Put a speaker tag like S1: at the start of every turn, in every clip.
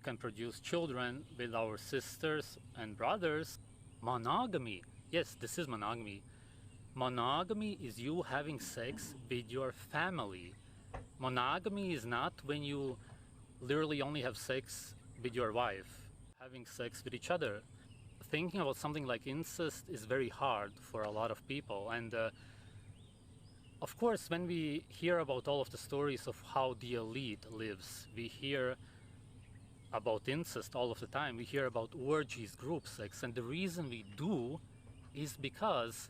S1: can produce children with our sisters and brothers. Monogamy, yes, this is monogamy. Monogamy is you having sex with your family. Monogamy is not when you literally only have sex with your wife, having sex with each other. Thinking about something like incest is very hard for a lot of people. And of course, when we hear about all of the stories of how the elite lives, we hear about incest all of the time. We hear about orgies, group sex, and the reason we do is because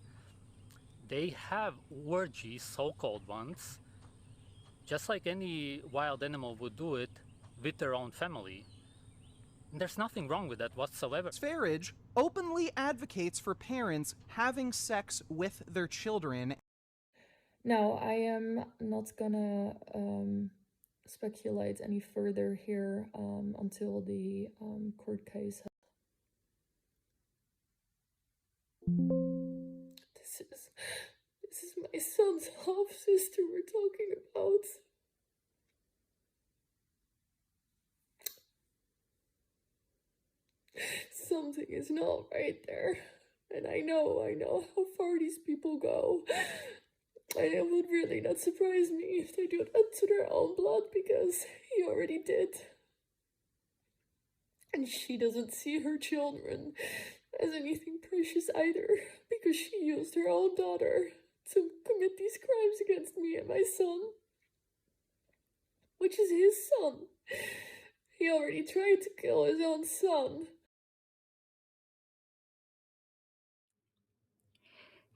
S1: they have orgies, so-called ones, just like any wild animal would do it with their own family. And there's nothing wrong with that whatsoever.
S2: Sv3rige openly advocates for parents having sex with their children.
S3: Now, I am not gonna speculate any further here until the court case. This is my son's half sister we're talking about. Something is not right there, and I know how far these people go. And it would really not surprise me if they do that to their own blood, because he already did. And she doesn't see her children as anything precious either, because she used her own daughter to commit these crimes against me and my son, which is his son. He already tried to kill his own son.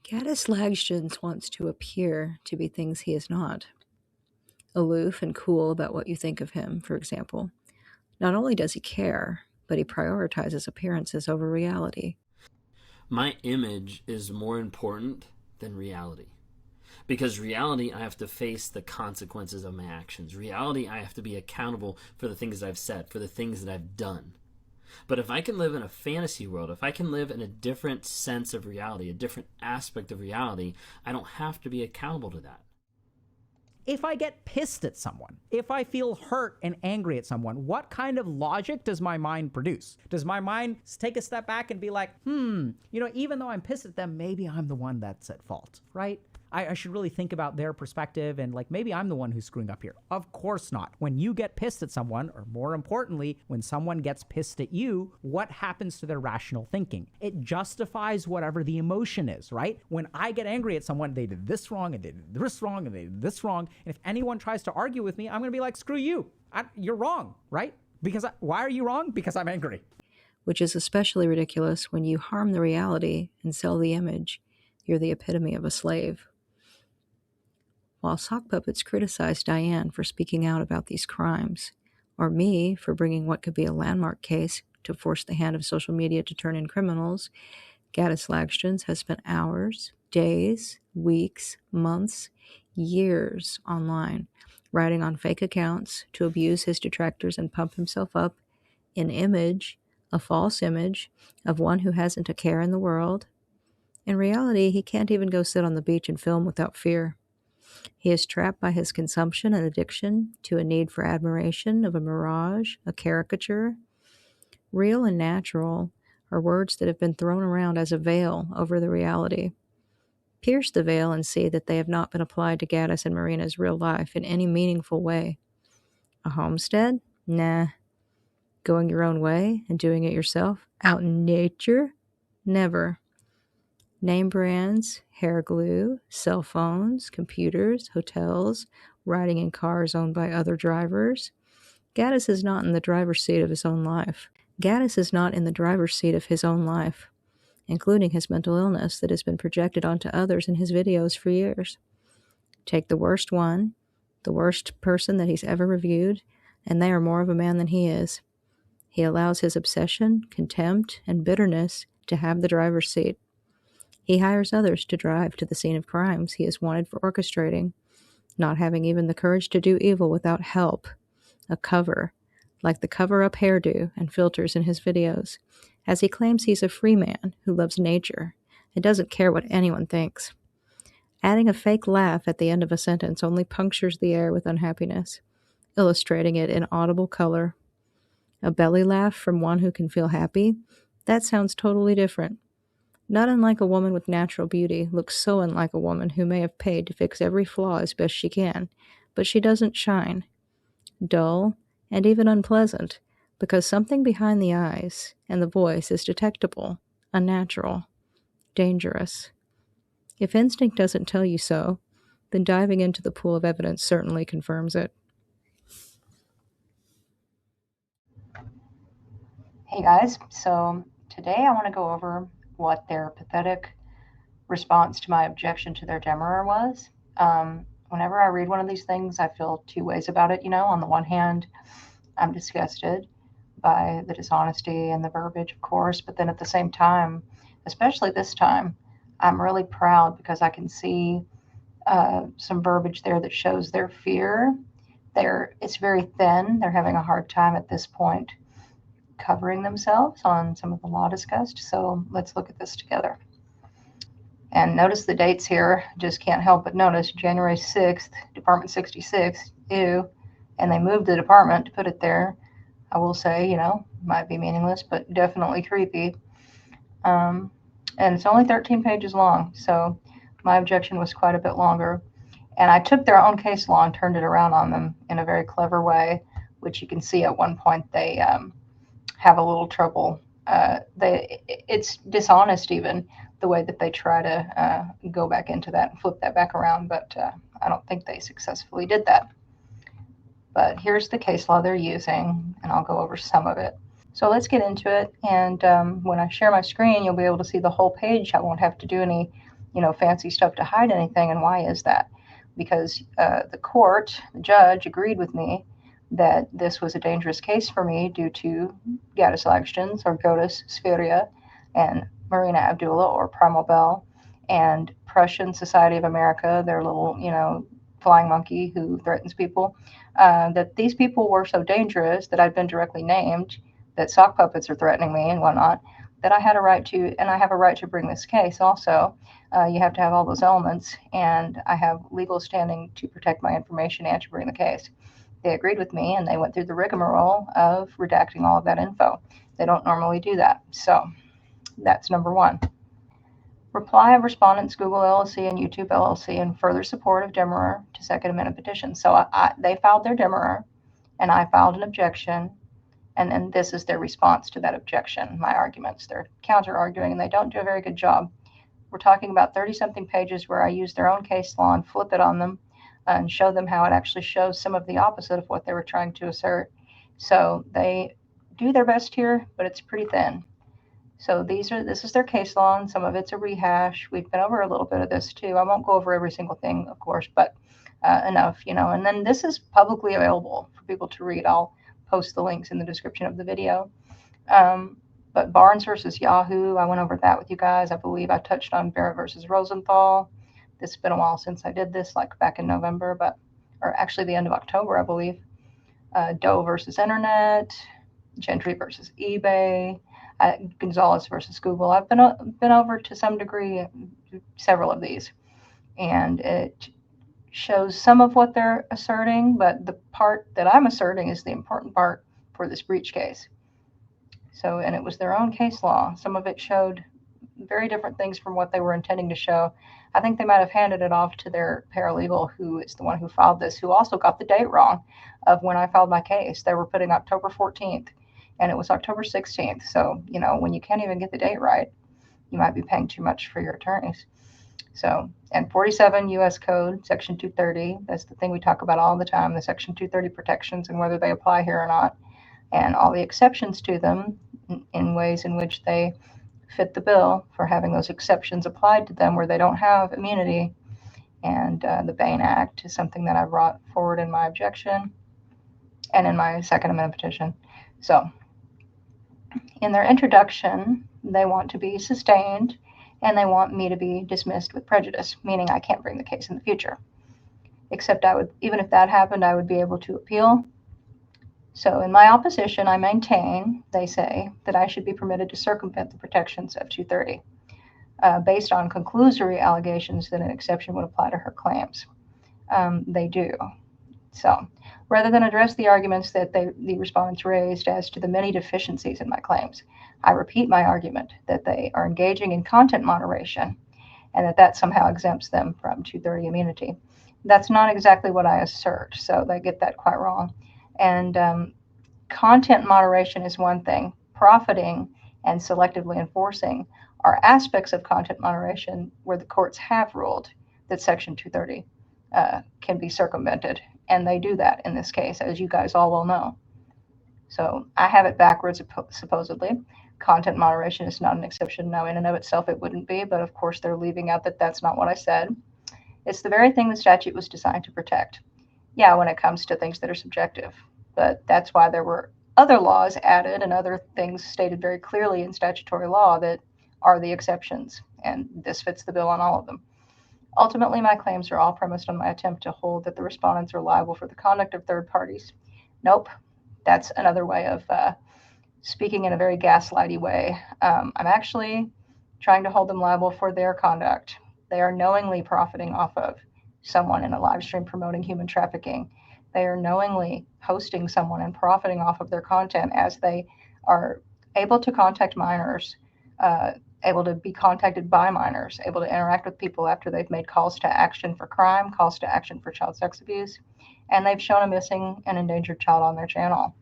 S4: Goatis Lagstins wants to appear to be things he is not. Aloof and cool about what you think of him, for example. Not only does he care, but he prioritizes appearances over reality.
S5: My image is more important than reality. Because reality, I have to face the consequences of my actions. Reality, I have to be accountable for the things I've said, for the things that I've done. But if I can live in a fantasy world, if I can live in a different sense of reality, a different aspect of reality, I don't have to be accountable to that.
S6: If I get pissed at someone, if I feel hurt and angry at someone, what kind of logic does my mind produce? Does my mind take a step back and be like, even though I'm pissed at them, maybe I'm the one that's at fault, right? I should really think about their perspective and maybe I'm the one who's screwing up here. Of course not. When you get pissed at someone, or more importantly, when someone gets pissed at you, what happens to their rational thinking? It justifies whatever the emotion is, right? When I get angry at someone, they did this wrong and they did this wrong and they did this wrong. And if anyone tries to argue with me, I'm going to be like, screw you. You're wrong, right? Why are you wrong? Because I'm angry.
S4: Which is especially ridiculous when you harm the reality and sell the image. You're the epitome of a slave. While sock puppets criticize Diane for speaking out about these crimes, or me for bringing what could be a landmark case to force the hand of social media to turn in criminals, Goatis Lagstins has spent hours, days, weeks, months, years online, writing on fake accounts to abuse his detractors and pump himself up in image, a false image, of one who hasn't a care in the world. In reality, he can't even go sit on the beach and film without fear. He is trapped by his consumption and addiction to a need for admiration of a mirage, a caricature. Real and natural are words that have been thrown around as a veil over the reality. Pierce the veil and see that they have not been applied to Goatis and Marina's real life in any meaningful way. A homestead? Nah. Going your own way and doing it yourself? Out in nature? Never. Name brands, hair glue, cell phones, computers, hotels, riding in cars owned by other drivers. Goatis is not in the driver's seat of his own life. Goatis is not in the driver's seat of his own life, including his mental illness that has been projected onto others in his videos for years. Take the worst one, the worst person that he's ever reviewed, and they are more of a man than he is. He allows his obsession, contempt, and bitterness to have the driver's seat. He hires others to drive to the scene of crimes he is wanted for orchestrating, not having even the courage to do evil without help, a cover, like the cover-up hairdo and filters in his videos, as he claims he's a free man who loves nature and doesn't care what anyone thinks. Adding a fake laugh at the end of a sentence only punctures the air with unhappiness, illustrating it in audible color. A belly laugh from one who can feel happy? That sounds totally different. Not unlike a woman with natural beauty looks so unlike a woman who may have paid to fix every flaw as best she can, but she doesn't shine. Dull, and even unpleasant, because something behind the eyes and the voice is detectable, unnatural, dangerous. If instinct doesn't tell you so, then diving into the pool of evidence certainly confirms it.
S7: Hey guys, so today I want to go over what their pathetic response to my objection to their demurrer was. Whenever I read one of these things, I feel two ways about it. On the one hand, I'm disgusted by the dishonesty and the verbiage, of course, but then at the same time, especially this time, I'm really proud because I can see some verbiage there that shows their fear. It's very thin. They're having a hard time at this point covering themselves on some of the law discussed. So let's look at this together. And notice the dates here. Just can't help but notice January 6th, Department 66, ew. And they moved the department to put it there. I will say, might be meaningless, but definitely creepy. And it's only 13 pages long. So my objection was quite a bit longer. And I took their own case law and turned it around on them in a very clever way, which you can see at one point they have a little trouble. It's dishonest even the way that they try to go back into that and flip that back around, but I don't think they successfully did that. But here's the case law they're using, and I'll go over some of it. So let's get into it, and when I share my screen, you'll be able to see the whole page. I won't have to do any, fancy stuff to hide anything, and why is that? Because the judge agreed with me that this was a dangerous case for me due to Goatis elections, or Goatis, Sv3rige, and Marina Abdullah, or Primal Bell, and Prussian Society of America, their little, flying monkey who threatens people, that these people were so dangerous that I'd been directly named, that sock puppets are threatening me and whatnot, that I had a right to, and I have a right to bring this case also. You have to have all those elements, and I have legal standing to protect my information and to bring the case. They agreed with me, and they went through the rigmarole of redacting all of that info. They don't normally do that. So that's number one. Reply of respondents Google LLC and YouTube LLC in further support of demurrer to second amendment petition. So they filed their demurrer, and I filed an objection, and then this is their response to that objection, my arguments. They're counter-arguing, and they don't do a very good job. We're talking about 30-something pages where I use their own case law and flip it on them and show them how it actually shows some of the opposite of what they were trying to assert. So they do their best here, but it's pretty thin. So this is their case law, and some of it's a rehash. We've been over a little bit of this too. I won't go over every single thing, of course, but enough, and then this is publicly available for people to read. I'll post the links in the description of the video. But Barnes versus Yahoo, I went over that with you guys. I believe I touched on Barrett versus Rosenthal. It's been a while since I did this, like back in November, or actually the end of October, I believe. Doe versus Internet, Gentry versus eBay, Gonzalez versus Google. I've been over to some degree several of these, and it shows some of what they're asserting, but the part that I'm asserting is the important part for this breach case. So, and it was their own case law. Some of it showed very different things from what they were intending to show. I think they might have handed it off to their paralegal, who is the one who filed this, who also got the date wrong of when I filed my case. They were putting October 14th, and it was October 16th. So, when you can't even get the date right, you might be paying too much for your attorneys. So, and 47 U.S. Code, Section 230, that's the thing we talk about all the time, the Section 230 protections and whether they apply here or not, and all the exceptions to them in ways in which they fit the bill for having those exceptions applied to them where they don't have immunity. And the Bain Act is something that I brought forward in my objection and in my second amendment petition. So in their introduction, they want to be sustained, and they want me to be dismissed with prejudice, meaning I can't bring the case in the future. Except even if that happened, I would be able to appeal. So in my opposition, I maintain, they say, that I should be permitted to circumvent the protections of 230 based on conclusory allegations that an exception would apply to her claims. They do. So, rather than address the arguments that the respondents raised as to the many deficiencies in my claims, I repeat my argument that they are engaging in content moderation and that somehow exempts them from 230 immunity. That's not exactly what I assert, so they get that quite wrong. And content moderation is one thing. Profiting and selectively enforcing are aspects of content moderation where the courts have ruled that Section 230 can be circumvented, and they do that in this case, as you guys all will know. So I have it backwards, supposedly. Content moderation is not an exception. Now, in and of itself, it wouldn't be, but of course, they're leaving out that that's not what I said. It's the very thing the statute was designed to protect. Yeah, when it comes to things that are subjective, but that's why there were other laws added and other things stated very clearly in statutory law that are the exceptions, and this fits the bill on all of them. Ultimately, my claims are all premised on my attempt to hold that the respondents are liable for the conduct of third parties. Nope, that's another way of speaking in a very gaslighty way. I'm actually trying to hold them liable for their conduct. They are knowingly profiting off of someone in a live stream promoting human trafficking. They are knowingly hosting someone and profiting off of their content as they are able to contact minors, able to be contacted by minors, able to interact with people after they've made calls to action for crime, calls to action for child sex abuse, and they've shown a missing and endangered child on their channel.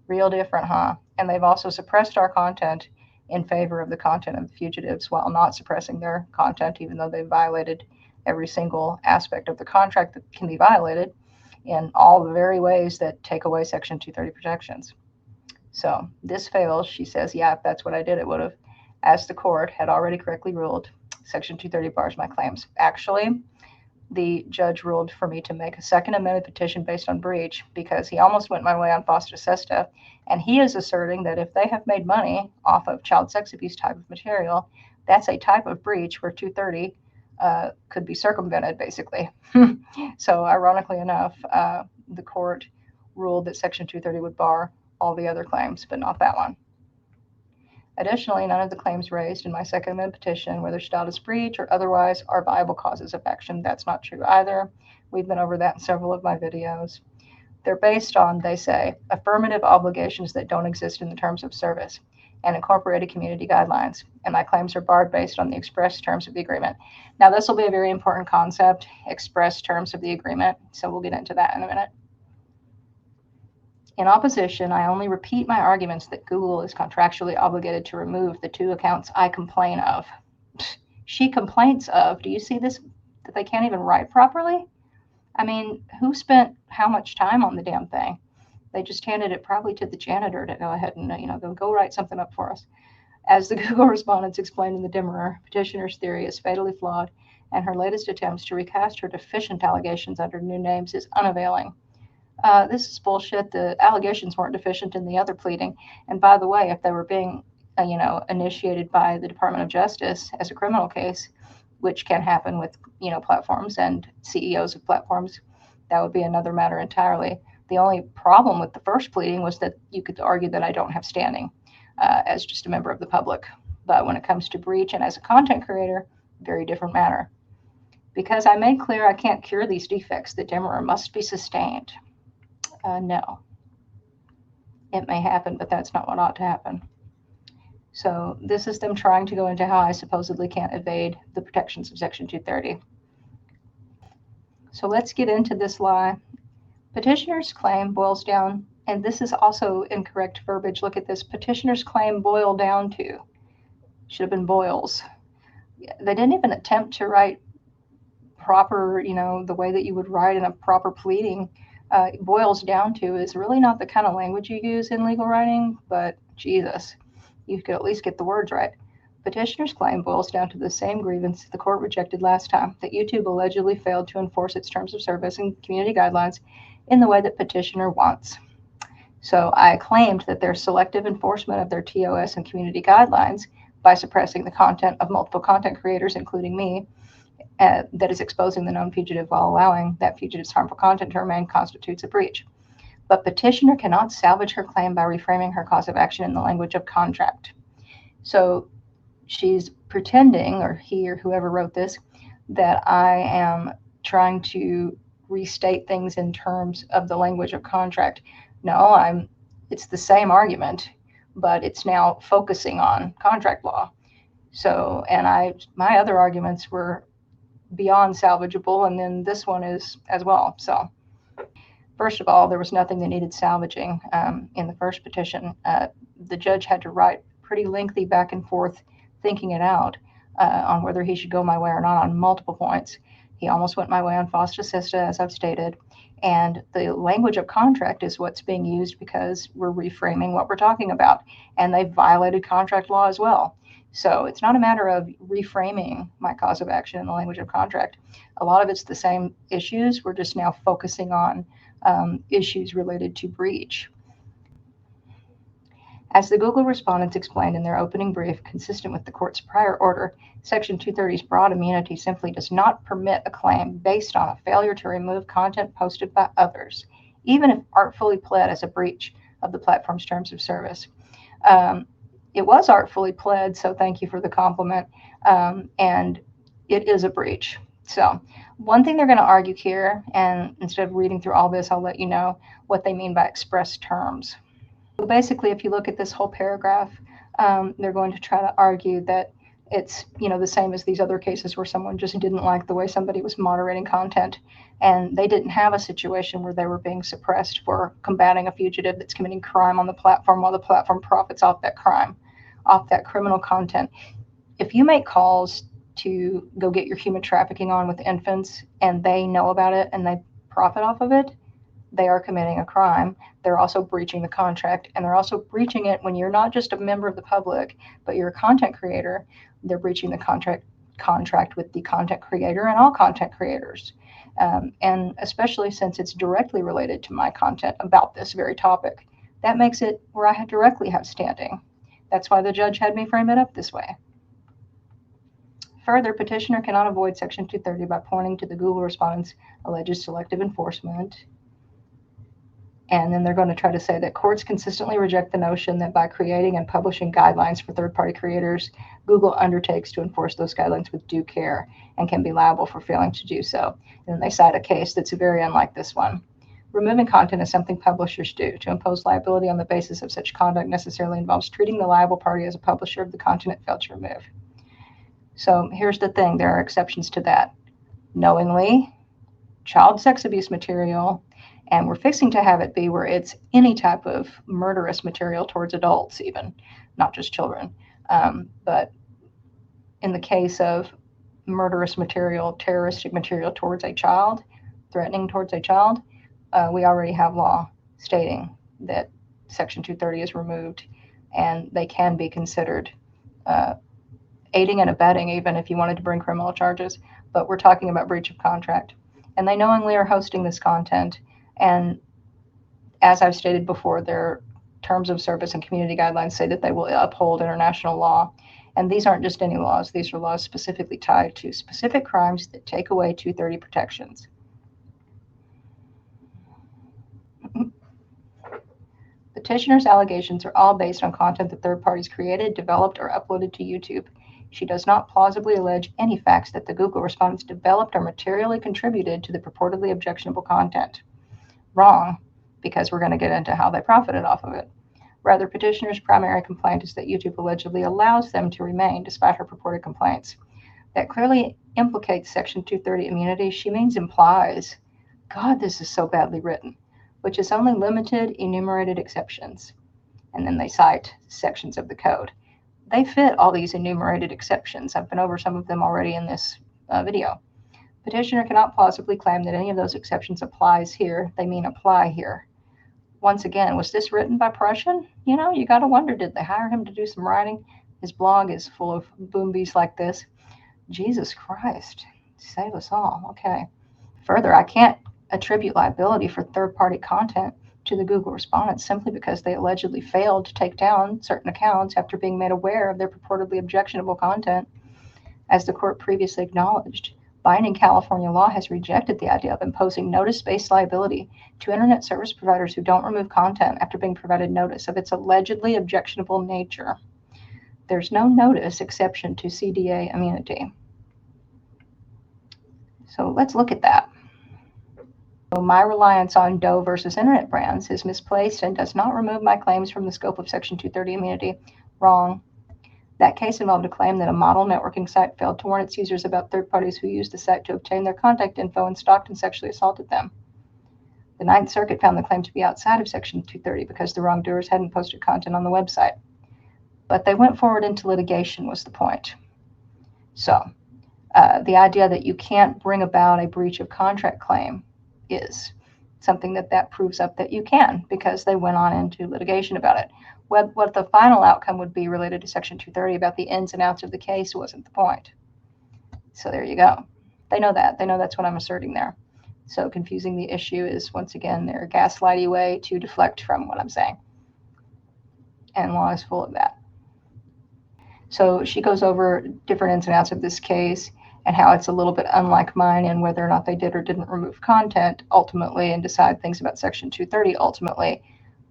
S7: Real different, huh? And they've also suppressed our content in favor of the content of the fugitives while not suppressing their content, even though they violated every single aspect of the contract that can be violated in all the very ways that take away Section 230 protections. So this fails. She says, yeah, if that's what I did, it would have. As the court had already correctly ruled, Section 230 bars my claims. Actually, the judge ruled for me to make a second amended petition based on breach because he almost went my way on FOSTA-SESTA, and he is asserting that if they have made money off of child sex abuse type of material, that's a type of breach where 230 could be circumvented, basically. So ironically enough, the court ruled that Section 230 would bar all the other claims, but not that one. Additionally, none of the claims raised in my second amendment petition, whether styled as breach or otherwise, are viable causes of action. That's not true either. We've been over that in several of my videos. They're based on, they say, affirmative obligations that don't exist in the terms of service and incorporated community guidelines, and my claims are barred based on the express terms of the agreement. Now, this will be a very important concept, express terms of the agreement, so we'll get into that in a minute. In opposition, I only repeat my arguments that Google is contractually obligated to remove the 2 accounts I complain of. She complains of, do you see this, that they can't even write properly? I mean, who spent how much time on the damn thing? They just handed it probably to the janitor to go ahead and, go write something up for us. As the Google respondents explained in the dimmer, petitioner's theory is fatally flawed, and her latest attempts to recast her deficient allegations under new names is unavailing. This is bullshit. The allegations weren't deficient in the other pleading. And by the way, if they were being, initiated by the Department of Justice as a criminal case, which can happen with, platforms and CEOs of platforms, that would be another matter entirely. The only problem with the first pleading was that you could argue that I don't have standing as just a member of the public. But when it comes to breach and as a content creator, very different matter. Because I made clear I can't cure these defects, the dimmerer must be sustained. No. It may happen, but that's not what ought to happen. So this is them trying to go into how I supposedly can't evade the protections of Section 230. So let's get into this lie. Petitioner's claim boils down, and this is also incorrect verbiage. Look at this. Petitioner's claim boiled down to. Should have been boils. They didn't even attempt to write proper, the way that you would write in a proper pleading. Boils down to is really not the kind of language you use in legal writing, but Jesus, you could at least get the words right. Petitioner's claim boils down to the same grievance the court rejected last time, that YouTube allegedly failed to enforce its terms of service and community guidelines in the way that petitioner wants. So I claimed that their selective enforcement of their TOS and community guidelines by suppressing the content of multiple content creators, including me, that is exposing the known fugitive while allowing that fugitive's harmful content to remain constitutes a breach. But petitioner cannot salvage her claim by reframing her cause of action in the language of contract. So she's pretending, or he or whoever wrote this, that I am trying to restate things in terms of the language of contract. No, it's the same argument, but it's now focusing on contract law. So, and my other arguments were beyond salvageable, and then this one is as well. So, first of all, there was nothing that needed salvaging in the first petition. The judge had to write pretty lengthy back and forth thinking it out on whether he should go my way or not on multiple points. He almost went my way on FOSTA-SESTA, as I've stated, and the language of contract is what's being used because we're reframing what we're talking about, and they've violated contract law as well. So it's not a matter of reframing my cause of action in the language of contract. A lot of it's the same issues. We're just now focusing on issues related to breach. As the Google respondents explained in their opening brief, consistent with the court's prior order, Section 230's broad immunity simply does not permit a claim based on a failure to remove content posted by others, even if artfully pled as a breach of the platform's terms of service. It was artfully pled, so thank you for the compliment, and it is a breach. So one thing they're going to argue here, and instead of reading through all this, I'll let you know what they mean by express terms. So basically, if you look at this whole paragraph, they're going to try to argue that it's, the same as these other cases where someone just didn't like the way somebody was moderating content, and they didn't have a situation where they were being suppressed for combating a fugitive that's committing crime on the platform while the platform profits off that crime, off that criminal content. If you make calls to go get your human trafficking on with infants and they know about it and they profit off of it, they are committing a crime. They're also breaching the contract, and they're also breaching it when you're not just a member of the public, but you're a content creator. They're breaching the contract with the content creator and all content creators. And especially since it's directly related to my content about this very topic, that makes it where I directly have standing. That's why the judge had me frame it up this way. Further, petitioner cannot avoid Section 230 by pointing to the Google respondents' alleged selective enforcement. And then they're going to try to say that courts consistently reject the notion that by creating and publishing guidelines for third-party creators, Google undertakes to enforce those guidelines with due care and can be liable for failing to do so. And they cite a case that's very unlike this one. Removing content is something publishers do. To impose liability on the basis of such conduct necessarily involves treating the liable party as a publisher of the content it failed to remove. So here's the thing. There are exceptions to that. Knowingly, child sex abuse material, and we're fixing to have it be where it's any type of murderous material towards adults even, not just children. But in the case of murderous material, terroristic material towards a child, threatening towards a child, we already have law stating that Section 230 is removed, and they can be considered aiding and abetting even if you wanted to bring criminal charges. But we're talking about breach of contract. And they knowingly are hosting this content. And as I've stated before, their terms of service and community guidelines say that they will uphold international law. And these aren't just any laws. These are laws specifically tied to specific crimes that take away 230 protections. Petitioner's allegations are all based on content that third parties created, developed, or uploaded to YouTube. She does not plausibly allege any facts that the Google respondents developed or materially contributed to the purportedly objectionable content. Wrong, because we're going to get into how they profited off of it. Rather, petitioner's primary complaint is that YouTube allegedly allows them to remain despite her purported complaints. That clearly implicates Section 230 immunity. She means implies. God, this is so badly written, which is only limited enumerated exceptions. And then they cite sections of the code. They fit all these enumerated exceptions. I've been over some of them already in this video. Petitioner cannot plausibly claim that any of those exceptions applies here. They mean apply here. Once again, was this written by Prussian? You got to wonder, did they hire him to do some writing? His blog is full of boombies like this. Jesus Christ, save us all. Okay. Further, I can't attribute liability for third-party content to the Google respondents simply because they allegedly failed to take down certain accounts after being made aware of their purportedly objectionable content. As the court previously acknowledged, binding California law has rejected the idea of imposing notice-based liability to internet service providers who don't remove content after being provided notice of its allegedly objectionable nature. There's no notice exception to CDA immunity. So let's look at that. My reliance on Doe versus Internet Brands is misplaced and does not remove my claims from the scope of Section 230 immunity. Wrong. That case involved a claim that a model networking site failed to warn its users about third parties who used the site to obtain their contact info and stalked and sexually assaulted them. The Ninth Circuit found the claim to be outside of Section 230 because the wrongdoers hadn't posted content on the website. But they went forward into litigation was the point. So the idea that you can't bring about a breach of contract claim is something that proves up that you can, because they went on into litigation about it. What the final outcome would be related to Section 230 about the ins and outs of the case wasn't the point. So there you go. They know that. They know that's what I'm asserting there. So confusing the issue is, once again, their gaslighty way to deflect from what I'm saying. And law is full of that. So she goes over different ins and outs of this case and how it's a little bit unlike mine, and whether or not they did or didn't remove content ultimately and decide things about Section 230 ultimately.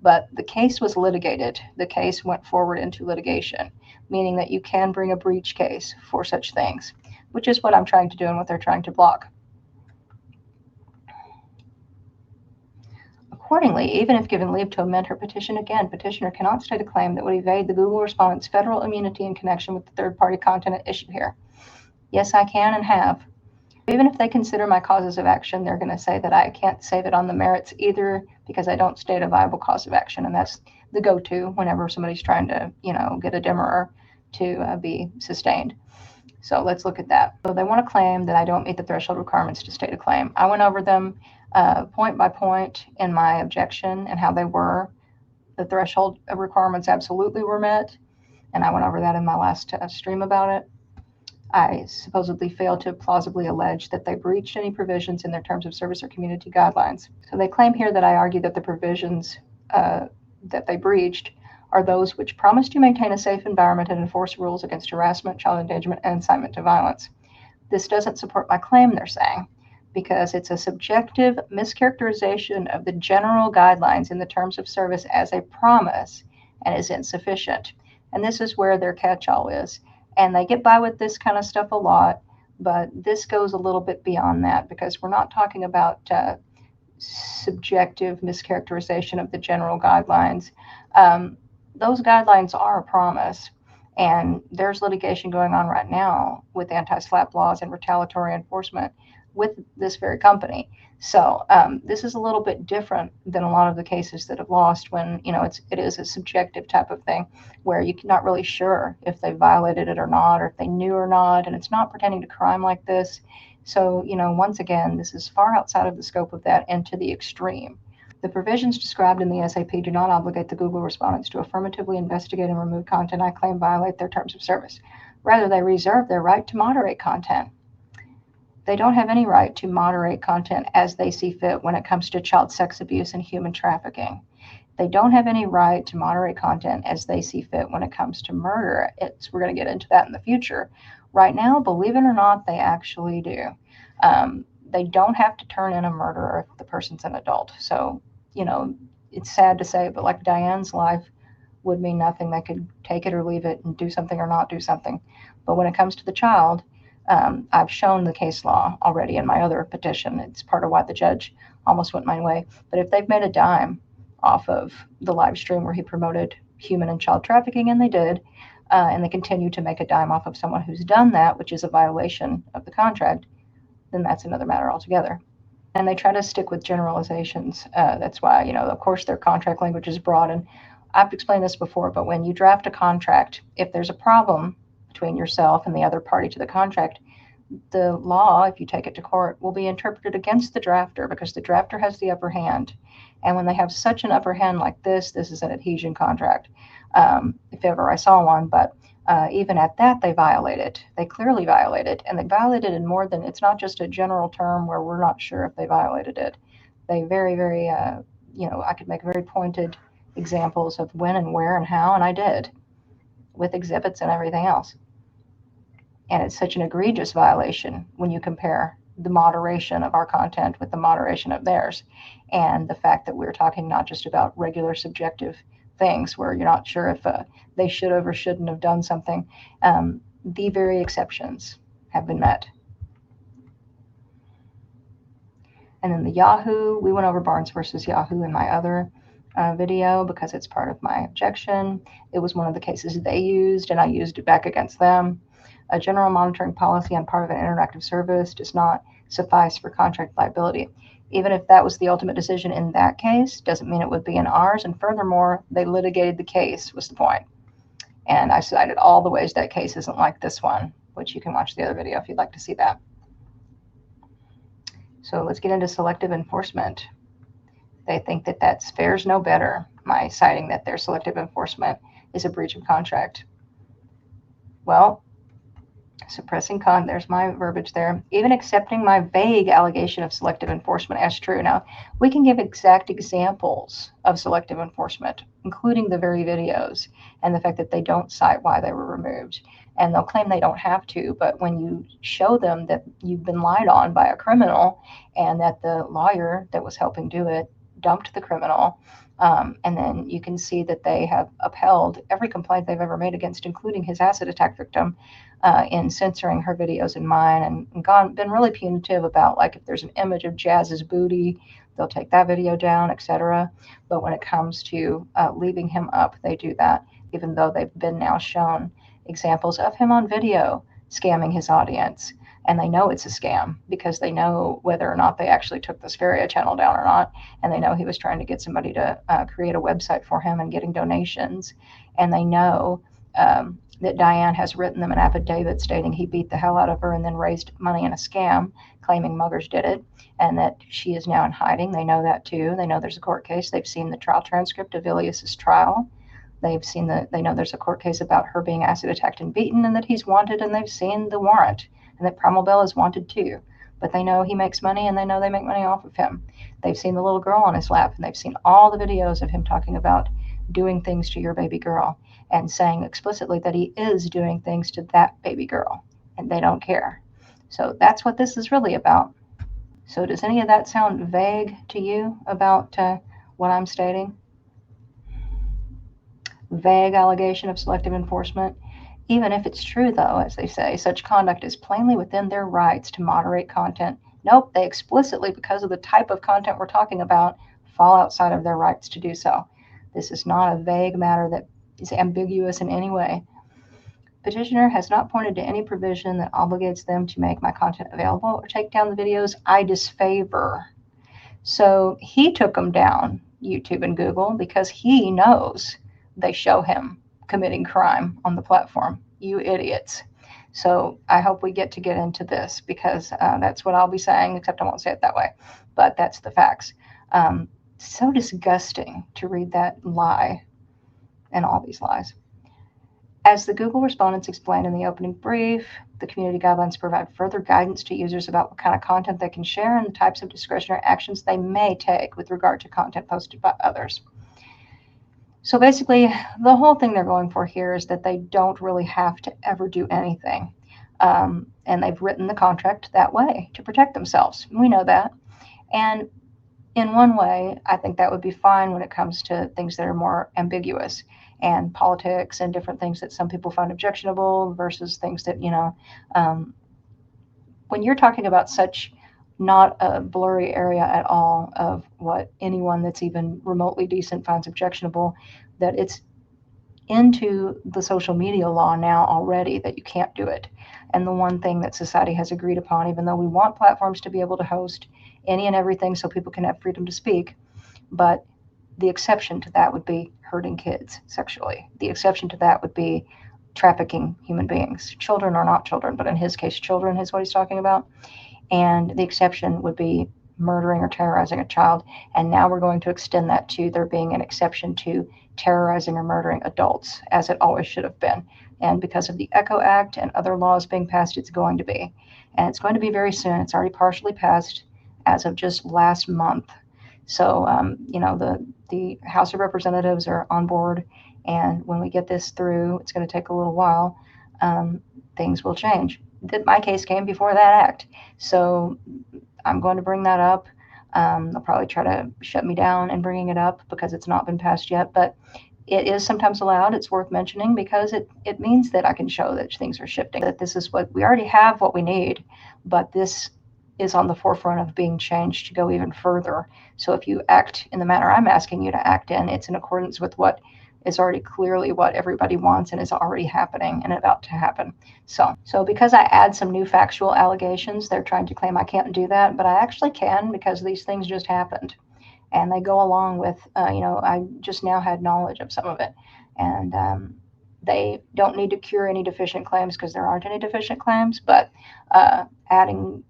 S7: But the case was litigated. The case went forward into litigation, meaning that you can bring a breach case for such things, which is what I'm trying to do and what they're trying to block. Accordingly, even if given leave to amend her petition again, petitioner cannot state a claim that would evade the Google respondent's federal immunity in connection with the third-party content at issue here. Yes, I can and have. Even if they consider my causes of action, they're going to say that I can't save it on the merits either, because I don't state a viable cause of action, and that's the go-to whenever somebody's trying to, get a demurrer to be sustained. So let's look at that. So they want to claim that I don't meet the threshold requirements to state a claim. I went over them point by point in my objection and how they were. The threshold requirements absolutely were met, and I went over that in my last stream about it. I supposedly failed to plausibly allege that they breached any provisions in their terms of service or community guidelines. So they claim here that I argue that the provisions that they breached are those which promise to maintain a safe environment and enforce rules against harassment, child endangerment, and incitement to violence. This doesn't support my claim, they're saying, because it's a subjective mischaracterization of the general guidelines in the terms of service as a promise and is insufficient. And this is where their catch-all is. And they get by with this kind of stuff a lot, but this goes a little bit beyond that, because we're not talking about subjective mischaracterization of the general guidelines. Those guidelines are a promise, and there's litigation going on right now with anti-SLAPP laws and retaliatory enforcement with this very company. So this is a little bit different than a lot of the cases that have lost, when it is a subjective type of thing where you're not really sure if they violated it or not, or if they knew or not, and it's not pertaining to crime like this. So once again, this is far outside of the scope of that and to the extreme. The provisions described in the SAP do not obligate the Google respondents to affirmatively investigate and remove content I claim violate their terms of service. Rather, they reserve their right to moderate content. They don't have any right to moderate content as they see fit when it comes to child sex abuse and human trafficking. They don't have any right to moderate content as they see fit when it comes to murder. We're going to get into that in the future. Right now, believe it or not, they actually do. They don't have to turn in a murderer if the person's an adult. So, it's sad to say, but like Diane's life would mean nothing. They could take it or leave it and do something or not do something. But when it comes to the child, I've shown the case law already in my other petition. It's part of why the judge almost went my way. But if they've made a dime off of the live stream where he promoted human and child trafficking, and they did, and they continue to make a dime off of someone who's done that, which is a violation of the contract, then that's another matter altogether. And they try to stick with generalizations. That's why, of course, their contract language is broad. And I've explained this before, but when you draft a contract, if there's a problem between yourself and the other party to the contract, the law, if you take it to court, will be interpreted against the drafter, because the drafter has the upper hand. And when they have such an upper hand like this is an adhesion contract, if ever I saw one. But even at that, they violate it. They clearly violate it. And they violated it in more than, it's not just a general term where we're not sure if they violated it. They very, very, I could make very pointed examples of when and where and how, and I did, with exhibits and everything else. And it's such an egregious violation when you compare the moderation of our content with the moderation of theirs, and the fact that we're talking not just about regular subjective things where you're not sure if they should have or shouldn't have done something. The very exceptions have been met. And then the Yahoo, we went over Barnes versus Yahoo in my other video because it's part of my objection. It was one of the cases they used, and I used it back against them. A general monitoring policy on part of an interactive service does not suffice for contract liability. Even if that was the ultimate decision in that case, doesn't mean it would be in ours. And furthermore, they litigated the case, was the point. And I cited all the ways that case isn't like this one, which you can watch the other video if you'd like to see that. So let's get into selective enforcement. They think that that fares no better, my citing that their selective enforcement is a breach of contract. Well, suppressing there's my verbiage there. Even accepting my vague allegation of selective enforcement as true. Now, we can give exact examples of selective enforcement, including the very videos, and the fact that they don't cite why they were removed. And they'll claim they don't have to, but when you show them that you've been lied on by a criminal and that the lawyer that was helping do it dumped the criminal, and then you can see that they have upheld every complaint they've ever made against, including his acid attack victim, in censoring her videos and mine, and been really punitive about, like, if there's an image of Jazz's booty, they'll take that video down, etc. But when it comes to leaving him up, they do that, even though they've been now shown examples of him on video scamming his audience. And they know it's a scam because they know whether or not they actually took the Sv3rige channel down or not. And they know he was trying to get somebody to create a website for him and getting donations. And they know that Diane has written them an affidavit stating he beat the hell out of her and then raised money in a scam, claiming muggers did it, and that she is now in hiding. They know that too. They know there's a court case. They've seen the trial transcript of Ilias's trial. They know there's a court case about her being acid attacked and beaten and that he's wanted, and they've seen the warrant, and that Primal Bell is wanted too. But they know he makes money, and they know they make money off of him. They've seen the little girl on his lap, and they've seen all the videos of him talking about doing things to your baby girl and saying explicitly that he is doing things to that baby girl, and they don't care. So that's what this is really about. So does any of that sound vague to you about what I'm stating? Vague allegation of selective enforcement. Even if it's true, though, as they say, such conduct is plainly within their rights to moderate content. Nope, they explicitly, because of the type of content we're talking about, fall outside of their rights to do so. This is not a vague matter that is ambiguous in any way. Petitioner has not pointed to any provision that obligates them to make my content available or take down the videos I disfavor. So he took them down, YouTube and Google, because he knows they show him committing crime on the platform. You idiots. So I hope we get into this, because that's what I'll be saying, except I won't say it that way. But that's the facts. So disgusting to read that lie and all these lies. As the Google respondents explained in the opening brief, the community guidelines provide further guidance to users about what kind of content they can share and the types of discretionary actions they may take with regard to content posted by others. So basically, the whole thing they're going for here is that they don't really have to ever do anything. And they've written the contract that way to protect themselves. We know that. And in one way, I think that would be fine when it comes to things that are more ambiguous and politics and different things that some people find objectionable versus things that, when you're talking about such not a blurry area at all of what anyone that's even remotely decent finds objectionable, that it's into the social media law now already that you can't do it. And the one thing that society has agreed upon, even though we want platforms to be able to host any and everything so people can have freedom to speak, but the exception to that would be hurting kids sexually. The exception to that would be trafficking human beings. Children or not children, but in his case, children is what he's talking about. And the exception would be murdering or terrorizing a child. And now we're going to extend that to there being an exception to terrorizing or murdering adults, as it always should have been. And because of the ECHO Act and other laws being passed, it's going to be. And it's going to be very soon. It's already partially passed as of just last month. So, the House of Representatives are on board. And when we get this through, it's going to take a little while. Things will change. My case came before that act. So I'm going to bring that up. They'll probably try to shut me down in bringing it up because it's not been passed yet. But it is sometimes allowed. It's worth mentioning because it means that I can show that things are shifting, that this is what we already have, what we need. But this is on the forefront of being changed to go even further. So if you act in the manner I'm asking you to act in, it's in accordance with what is already clearly what everybody wants and is already happening and about to happen. So because I add some new factual allegations, they're trying to claim I can't do that, but I actually can because these things just happened. And they go along with, I just now had knowledge of some of it. And they don't need to cure any deficient claims because there aren't any deficient claims, but adding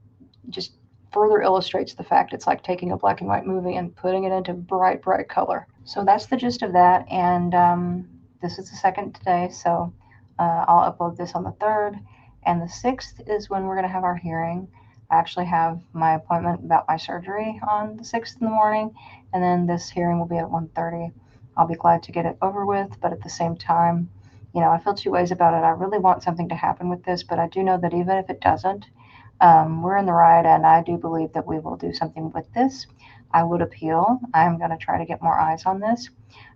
S7: just further illustrates the fact it's like taking a black and white movie and putting it into bright, bright color. So that's the gist of that. And this is the second today. So I'll upload this on the 3rd. And the 6th is when we're going to have our hearing. I actually have my appointment about my surgery on the 6th in the morning. And then this hearing will be at 1:30. I'll be glad to get it over with. But at the same time, I feel two ways about it. I really want something to happen with this. But I do know that even if it doesn't, we're in the right, and I do believe that we will do something with this. I would appeal. I'm going to try to get more eyes on this.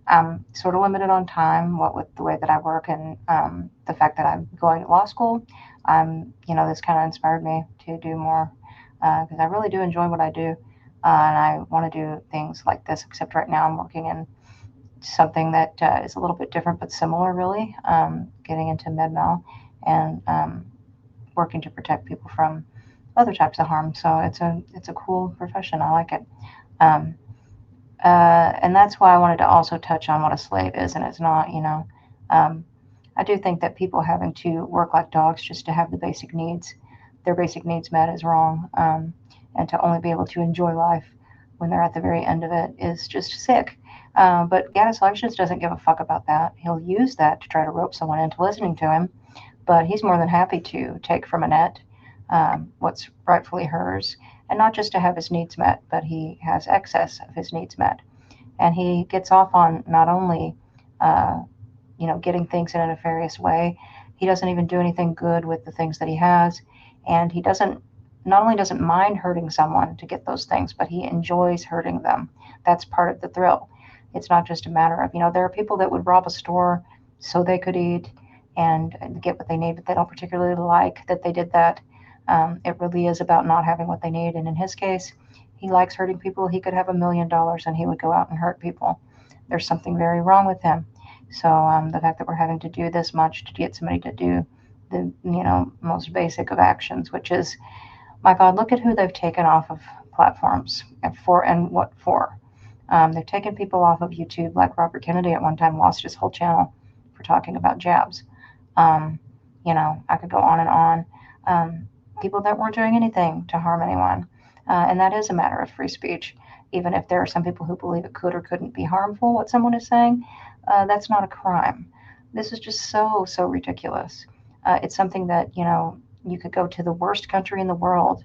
S7: I'm sort of limited on time, what with the way that I work and the fact that I'm going to law school. This kind of inspired me to do more because I really do enjoy what I do, and I want to do things like this. Except right now, I'm working in something that is a little bit different but similar, really. Getting into med-mal and working to protect people from other types of harm. So it's a cool profession. I like it. And that's why I wanted to also touch on what a slave is and it's not, I do think that people having to work like dogs just to have their basic needs met is wrong. And to only be able to enjoy life when they're at the very end of it is just sick. But Goatis Elections doesn't give a fuck about that. He'll use that to try to rope someone into listening to him, but he's more than happy to take from Annette what's rightfully hers, and not just to have his needs met, but he has excess of his needs met. And he gets off on not only, getting things in a nefarious way, he doesn't even do anything good with the things that he has. And he not only doesn't mind hurting someone to get those things, but he enjoys hurting them. That's part of the thrill. It's not just a matter of, there are people that would rob a store so they could eat and get what they need, but they don't particularly like that they did that. It really is about not having what they need. And in his case, he likes hurting people. He could have $1 million and he would go out and hurt people. There's something very wrong with him. So the fact that we're having to do this much to get somebody to do the most basic of actions, which is, my God, look at who they've taken off of platforms and what for. They've taken people off of YouTube, like Robert Kennedy at one time lost his whole channel for talking about jabs. I could go on and on. People that weren't doing anything to harm anyone. And that is a matter of free speech. Even if there are some people who believe it could or couldn't be harmful, what someone is saying, that's not a crime. This is just so, so ridiculous. It's something that, you could go to the worst country in the world,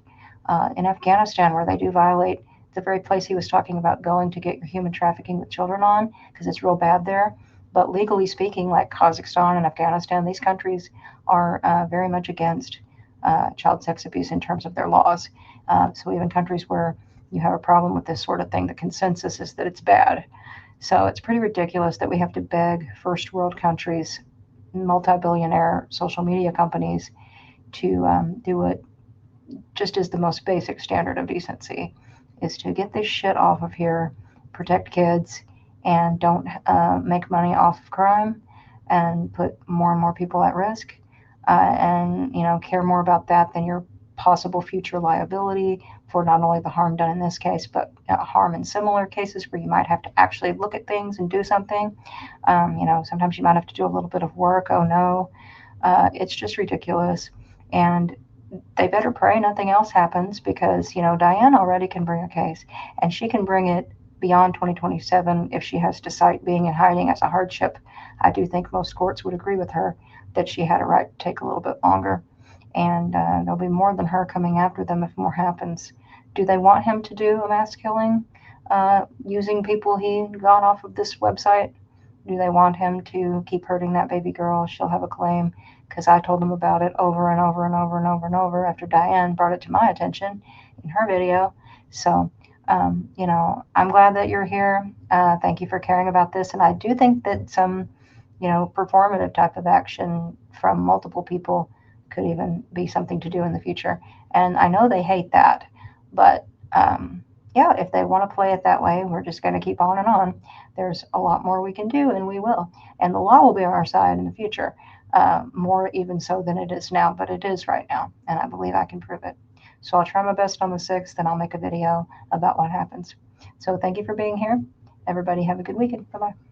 S7: in Afghanistan, where they do violate the very place he was talking about going to get your human trafficking with children on, because it's real bad there. But legally speaking, like Kazakhstan and Afghanistan, these countries are very much against child sex abuse in terms of their laws. So even countries where you have a problem with this sort of thing, the consensus is that it's bad. So it's pretty ridiculous that we have to beg first world countries, multi-billionaire social media companies to do what just is the most basic standard of decency, is to get this shit off of here, protect kids, and don't make money off of crime and put more and more people at risk. And care more about that than your possible future liability for not only the harm done in this case, but harm in similar cases where you might have to actually look at things and do something. Sometimes you might have to do a little bit of work. Oh no, it's just ridiculous. And they better pray nothing else happens, because Diane already can bring a case, and she can bring it beyond 2027 if she has to cite being in hiding as a hardship. I do think most courts would agree with her that she had a right to take a little bit longer. And there'll be more than her coming after them if more happens. Do they want him to do a mass killing using people he got off of this website? Do they want him to keep hurting that baby girl? She'll have a claim, because I told them about it over and over and over and over and over after Diane brought it to my attention in her video. So, I'm glad that you're here. Thank you for caring about this. And I do think that some, performative type of action from multiple people could even be something to do in the future. And I know they hate that. But yeah, if they want to play it that way, we're just going to keep on and on. There's a lot more we can do, and we will. And the law will be on our side in the future, more even so than it is now, but it is right now, and I believe I can prove it. So I'll try my best on the 6th, and I'll make a video about what happens. So thank you for being here. Everybody have a good weekend. Bye-bye.